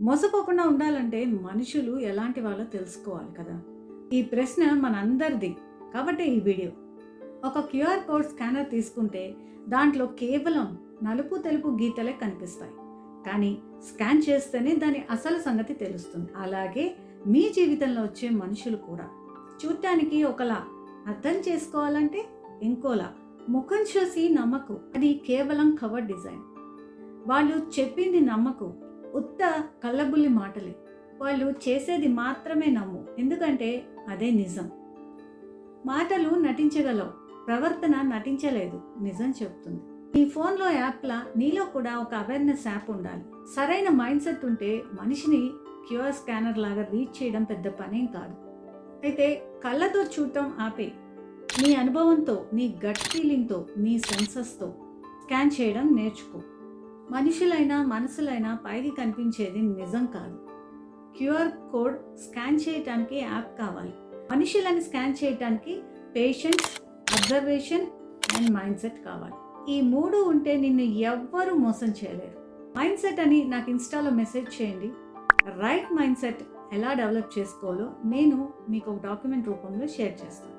మోసపోకుండా ఉండాలంటే మనుషులు ఎలాంటి వాళ్ళో తెలుసుకోవాలి కదా! ఈ ప్రశ్న మనందరిది. కాబట్టే ఈ వీడియో. ఒక క్యూఆర్ కోడ్ స్కానర్ తీసుకుంటే దాంట్లో కేవలం నలుపు తెలుపు గీతలే కనిపిస్తాయి. కానీ స్కాన్ చేస్తేనే దాని అసలు సంగతి తెలుస్తుంది. అలాగే మీ జీవితంలో వచ్చే మనుషులు కూడా చూడటానికి ఒకలా, అర్థం చేసుకోవాలంటే ఇంకోలా. ముఖం చూసి నమ్మకు, అది కేవలం కవర్ డిజైన్. వాళ్ళు చెప్పింది నమ్మకు, ఉత్త కళ్ళబుల్లి మాటలే. వాళ్ళు చేసేది మాత్రమే నమ్ము, ఎందుకంటే అదే నిజం. మాటలు నటించగలవు, ప్రవర్తన నటించలేదు, నిజం చెప్తుంది. నీ ఫోన్లో యాప్లా నీలో కూడా ఒక అవేర్నెస్ యాప్ ఉండాలి. సరైన మైండ్ సెట్ ఉంటే మనిషిని క్యూఆర్ స్కానర్ లాగా రీచ్ చేయడం పెద్ద పనేం కాదు. అయితే కళ్ళతో చూడటం ఆపే, నీ అనుభవంతో, నీ గట్ ఫీలింగ్తో, నీ సెన్సెస్తో స్కాన్ చేయడం నేర్చుకో. మనుషులైనా మనసులైనా పైకి కనిపించేది నిజం కాదు. క్యూఆర్ కోడ్ స్కాన్ చేయడానికి యాప్ కావాలి. మనుషులని స్కాన్ చేయడానికి patience, observation and mind set కావాలి. ఈ మూడు ఉంటే నిన్ను ఎవ్వరూ మోసం చేయలేరు. మైండ్ సెట్ అని నాకు ఇన్స్టాలో మెసేజ్ చేయండి. రైట్ మైండ్ సెట్ ఎలా డెవలప్ చేసుకోవాలో నేను మీకు ఒక డాక్యుమెంట్ రూపంలో షేర్ చేస్తాను.